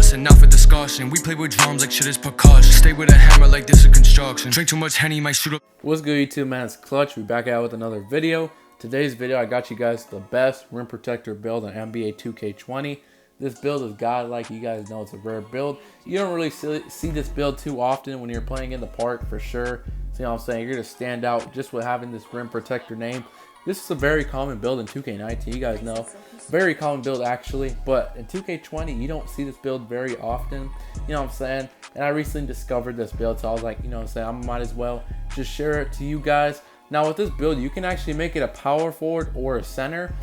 bustin', not for discussion. We play with drums like shit is percussion. Stay with a hammer like this is construction. Drink too much Henny, might shoot up. What's good, YouTube, man? It's Clutch. We back out with another video. Today's video, I got you guys the best rim protector build on NBA 2K20. This build is godlike. You guys know it's a rare build. You don't really see this build too often when you're playing in the park, for sure. So, you know what I'm saying? You're going to stand out just with having this rim protector name. This is a very common build in 2K19. You guys know. Very common build, actually. But in 2K20, you don't see this build very often. You know what I'm saying? And I recently discovered this build, so I was like, you know what I'm saying? I might as well just share it to you guys. Now, with this build, you can actually make it a power forward or a center.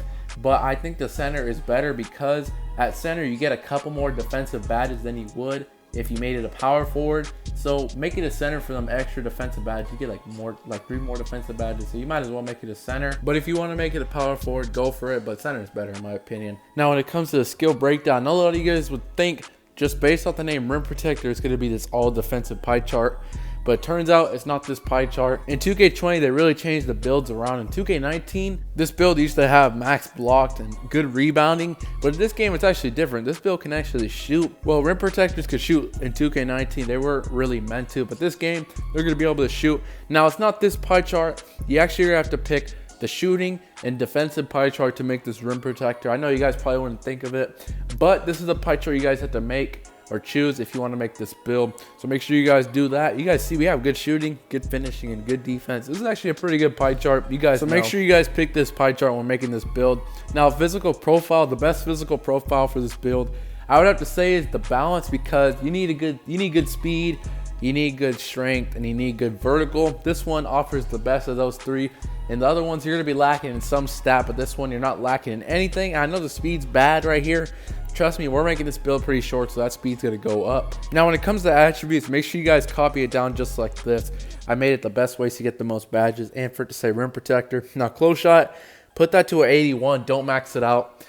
But I think the center is better because at center, you get a couple more defensive badges than you would if you made it a power forward. So make it a center for them extra defensive badges. You get like 3 more defensive badges, so you might as well make it a center. But if you want to make it a power forward, go for it, but center is better in my opinion. Now when it comes to the skill breakdown, a lot of you guys would think just based off the name rim protector it's going to be this all defensive pie chart, but it turns out it's not this pie chart. In 2K20, they really changed the builds around. In 2K19, this build used to have max blocked and good rebounding, but in this game, it's actually different. This build can actually shoot. Well, rim protectors could shoot in 2K19. They weren't really meant to, but this game, they're going to be able to shoot. Now, it's not this pie chart. You actually have to pick the shooting and defensive pie chart to make this rim protector. I know you guys probably wouldn't think of it, but this is the pie chart you guys have to make or choose if you want to make this build. So make sure you guys do that. You guys see we have good shooting, good finishing, and good defense. This is actually a pretty good pie chart. You guys make sure you guys pick this pie chart when making this build. Now, physical profile, the best physical profile for this build, I would have to say is the balance, because you need good speed, you need good strength, and you need good vertical. This one offers the best of those 3. And the other ones you're gonna be lacking in some stat, but this one you're not lacking in anything. I know the speed's bad right here. Trust me, we're making this build pretty short, so that speed's gonna go up. Now, when it comes to attributes, make sure you guys copy it down just like this. I made it the best ways to get the most badges and for it to say rim protector. Now, close shot, put that to an 81. Don't max it out.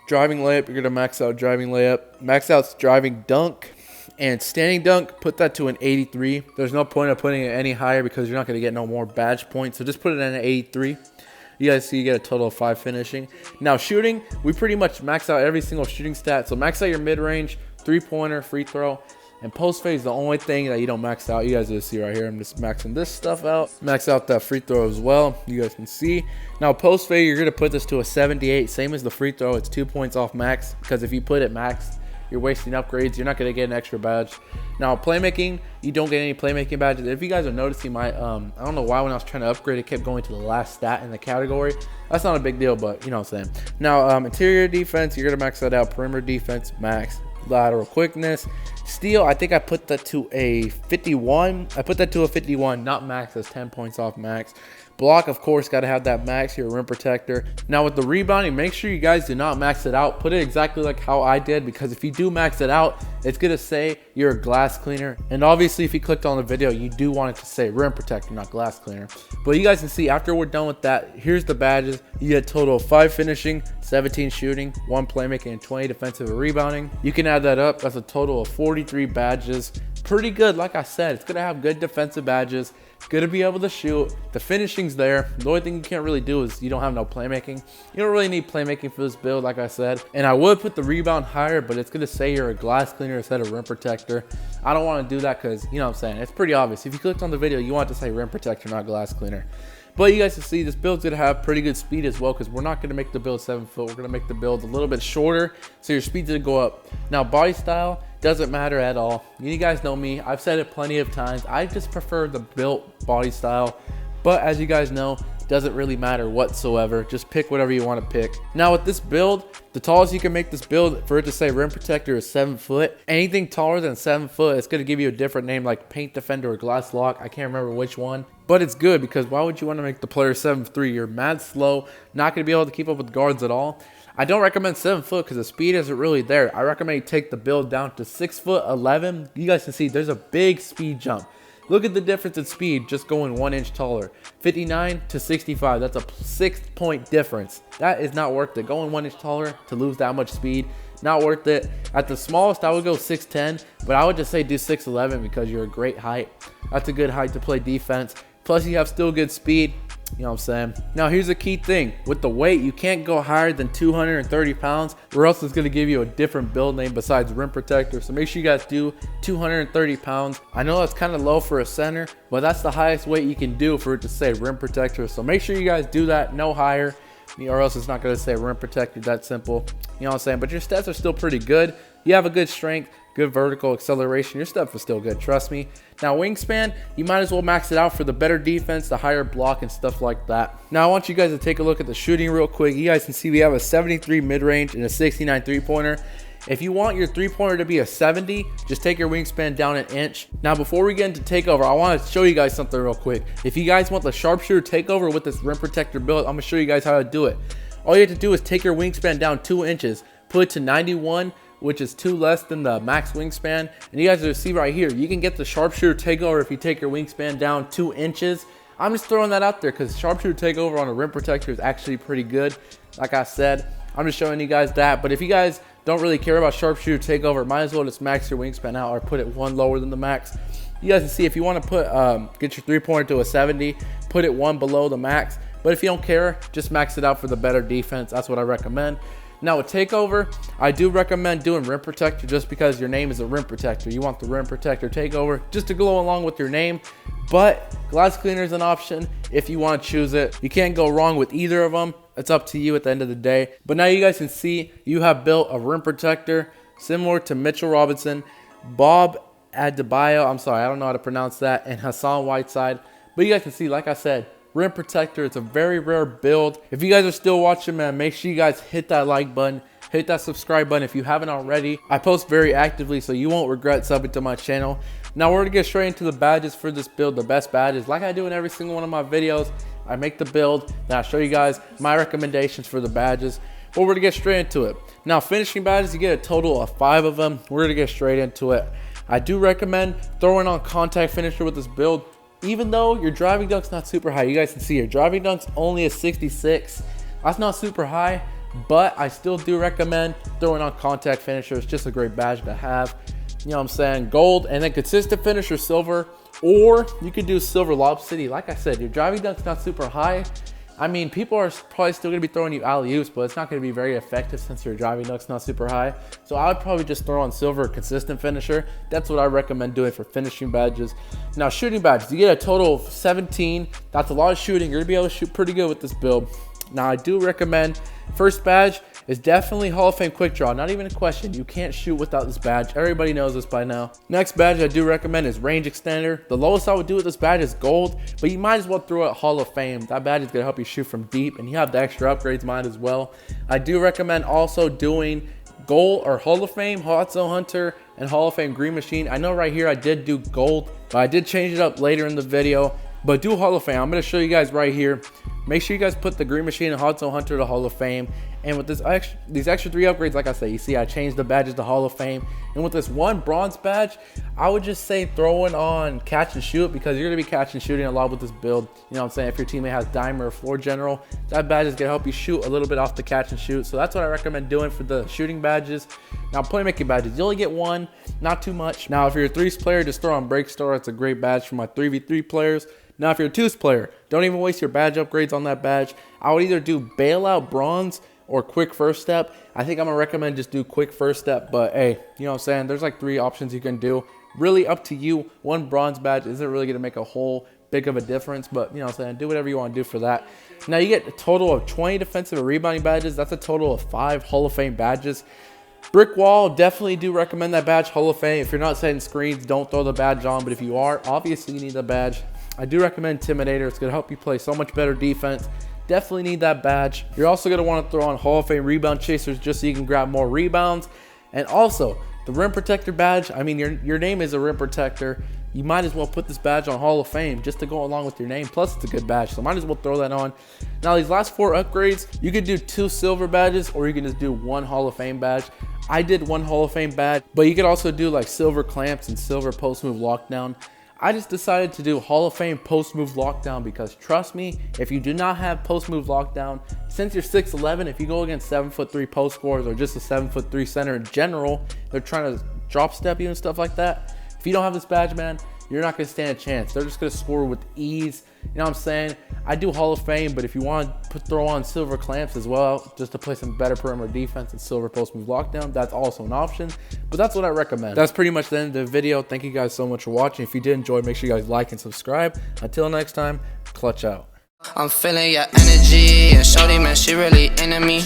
Driving layup, you're gonna max out driving layup. Max out driving dunk. And standing dunk, put that to an 83. There's no point of putting it any higher because you're not gonna get no more badge points. So just put it in an 83. You guys see you get a total of 5 finishing. Now shooting, we pretty much max out every single shooting stat. So max out your mid-range, 3-pointer, free throw, and post fade is the only thing that you don't max out. You guys just see right here, I'm just maxing this stuff out. Max out that free throw as well, you guys can see. Now post fade, you're gonna put this to a 78, same as the free throw. It's 2 points off max, because if you put it max, you're wasting upgrades. You're not going to get an extra badge. Now, playmaking, you don't get any playmaking badges. If you guys are noticing my, I don't know why when I was trying to upgrade, it kept going to the last stat in the category. That's not a big deal, but you know what I'm saying. Now, interior defense, you're going to max that out. Perimeter defense, max. Lateral quickness. Steal, I think I put that to a 51. I put that to a 51, not max. That's 10 points off max. Block, of course, got to have that max here, rim protector. Now with the rebounding, make sure you guys do not max it out. Put it exactly like how I did, because if you do max it out, it's going to say you're a glass cleaner. And obviously, if you clicked on the video, you do want it to say rim protector, not glass cleaner. But you guys can see after we're done with that, here's the badges. You get a total of 5 finishing, 17 shooting, 1 playmaking, and 20 defensive and rebounding. You can add that up. That's a total of 43 badges. Pretty good. Like I said, it's going to have good defensive badges. Going to be able to shoot. The finishing's there. The only thing you can't really do is you don't have no playmaking. You don't really need playmaking for this build, like I said. And I would put the rebound higher, but it's going to say you're a glass cleaner instead of rim protector. I don't want to do that because, you know what I'm saying, it's pretty obvious. If you clicked on the video, you want it to say rim protector, not glass cleaner. But you guys can see this build's going to have pretty good speed as well, because we're not going to make the build 7 foot. We're going to make the build a little bit shorter, so your speed's going to go up. Now, body style doesn't matter at all. You guys know me. I've said it plenty of times. I just prefer the built body style. But as you guys know, doesn't really matter whatsoever. Just pick whatever you want to pick. Now with this build, the tallest you can make this build for it to say rim protector is 7 foot. Anything taller than 7 foot, it's going to give you a different name like paint defender or glass lock. I can't remember which one. But it's good, because why would you want to make the player 7'3"? You're mad slow, not going to be able to keep up with guards at all. I don't recommend 7 foot because the speed isn't really there. I recommend you take the build down to 6'11". You guys can see there's a big speed jump. Look at the difference in speed just going 1 inch taller. 59 to 65, that's a 6-point difference. That is not worth it. Going 1 inch taller to lose that much speed, not worth it. At the smallest, I would go 6'10", but I would just say do 6'11" because you're a great height. That's a good height to play defense. Plus, you have still good speed. You know what I'm saying? Now here's the key thing. With the weight, you can't go higher than 230 pounds or else it's gonna give you a different build name besides rim protector. So make sure you guys do 230 pounds. I know that's kind of low for a center, but that's the highest weight you can do for it to say rim protector. So make sure you guys do that, no higher, or else it's not gonna say rim protector, that simple. You know what I'm saying? But your stats are still pretty good. You have a good strength, good vertical acceleration. Your stuff is still good, trust me. Now wingspan, you might as well max it out for the better defense, the higher block and stuff like that. Now I want you guys to take a look at the shooting real quick. You guys can see we have a 73 mid-range and a 69 three-pointer. If you want your three-pointer to be a 70, just take your wingspan down an inch. Now before we get into takeover, I want to show you guys something real quick. If you guys want the sharpshooter takeover with this rim protector build, I'm gonna show you guys how to do it. All you have to do is take your wingspan down 2 inches, put it to 91, which is 2 less than the max wingspan. And you guys will see right here, you can get the sharpshooter takeover if you take your wingspan down 2 inches. I'm just throwing that out there because sharpshooter takeover on a rim protector is actually pretty good. Like I said, I'm just showing you guys that. But if you guys don't really care about sharpshooter takeover, might as well just max your wingspan out or put it 1 lower than the max. You guys can see if you want to put get your three-pointer to a 70, put it 1 below the max. But if you don't care, just max it out for the better defense. That's what I recommend. Now with takeover, I do recommend doing rim protector just because your name is a rim protector. You want the rim protector takeover just to go along with your name. But glass cleaner is an option if you want to choose it. You can't go wrong with either of them. It's up to you at the end of the day. But now you guys can see you have built a rim protector similar to Mitchell Robinson, Bob Adebayo, I'm sorry, I don't know how to pronounce that, and Hassan Whiteside. But you guys can see, like I said, rim protector, it's a very rare build. If you guys are still watching, man, make sure you guys hit that like button, hit that subscribe button if you haven't already. I post very actively, so you won't regret subbing to my channel. Now we're gonna get straight into the badges for this build, the best badges. Like I do in every single one of my videos, I make the build, then I show you guys my recommendations for the badges. But we're gonna get straight into it. Now finishing badges, you get a total of 5 of them. We're gonna get straight into it. I do recommend throwing on contact finisher with this build. Even though your driving dunk's not super high, you guys can see your driving dunk's only a 66. That's not super high, but I still do recommend throwing on contact finisher. It's just a great badge to have. You know what I'm saying? Gold and then consistent finisher silver, or you could do silver lob city. Like I said, your driving dunk's not super high. I mean, people are probably still gonna be throwing you alley-oops, but it's not gonna be very effective since your driving dunk's not super high. So I would probably just throw on silver consistent finisher. That's what I recommend doing for finishing badges. Now shooting badges, you get a total of 17. That's a lot of shooting. You're gonna be able to shoot pretty good with this build. Now I do recommend first badge is definitely Hall of Fame quick draw. Not even a question. You can't shoot without this badge. Everybody knows this by now. Next badge I do recommend is range extender. The lowest I would do with this badge is gold, but you might as well throw it Hall of Fame. That badge is gonna help you shoot from deep, and you have the extra upgrades might as well. I do recommend also doing gold or Hall of Fame, Hot Zone Hunter, and Hall of Fame Green Machine. I know right here I did do gold, but I did change it up later in the video. But do Hall of Fame. I'm gonna show you guys right here. Make sure you guys put the Green Machine and Hot Zone Hunter to Hall of Fame. And with these extra 3 upgrades, like I said, you see I changed the badges to Hall of Fame. And with this 1 bronze badge, I would just say throwing on catch and shoot, because you're gonna be catch and shooting a lot with this build. You know what I'm saying? If your teammate has diamond or floor general, that badge is gonna help you shoot a little bit off the catch and shoot. So that's what I recommend doing for the shooting badges. Now playmaking badges, you only get 1, not too much. Now if you're a 3s player, just throw on Break Star. It's a great badge for my 3v3 players. Now, if you're a 2s player, don't even waste your badge upgrades on that badge. I would either do Bailout Bronze or Quick First Step. I think I'm going to recommend just do Quick First Step, but hey, you know what I'm saying? There's like 3 options you can do. Really up to you. 1 bronze badge isn't really going to make a whole big of a difference, but you know what I'm saying? Do whatever you want to do for that. Now, you get a total of 20 defensive and rebounding badges. That's a total of 5 Hall of Fame badges. Brick Wall, definitely do recommend that badge, Hall of Fame. If you're not setting screens, don't throw the badge on, but if you are, obviously you need the badge. I do recommend Intimidator. It's going to help you play so much better defense. Definitely need that badge. You're also going to want to throw on Hall of Fame Rebound Chasers just so you can grab more rebounds. And also, the Rim Protector badge, I mean, your name is a Rim Protector. You might as well put this badge on Hall of Fame just to go along with your name. Plus, it's a good badge, so might as well throw that on. Now, these last 4 upgrades, you could do 2 silver badges or you can just do 1 Hall of Fame badge. I did 1 Hall of Fame badge, but you could also do like silver clamps and silver post move lockdown. I just decided to do Hall of Fame post move lockdown because trust me, if you do not have post move lockdown, since you're 6'11", if you go against 7'3" post scorers or just a 7'3" center in general, they're trying to drop step you and stuff like that. If you don't have this badge, man, you're not gonna stand a chance. They're just gonna score with ease. You know what I'm saying? I do Hall of Fame, but if you want to throw on silver clamps as well, just to play some better perimeter defense and silver post move lockdown, that's also an option. But that's what I recommend. That's pretty much the end of the video. Thank you guys so much for watching. If you did enjoy, make sure you guys like and subscribe. Until next time, clutch out. I'm feeling your energy, and shorty, man, she really into me.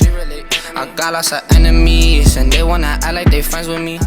I got lots of enemies, and they wanna act like they friends with me.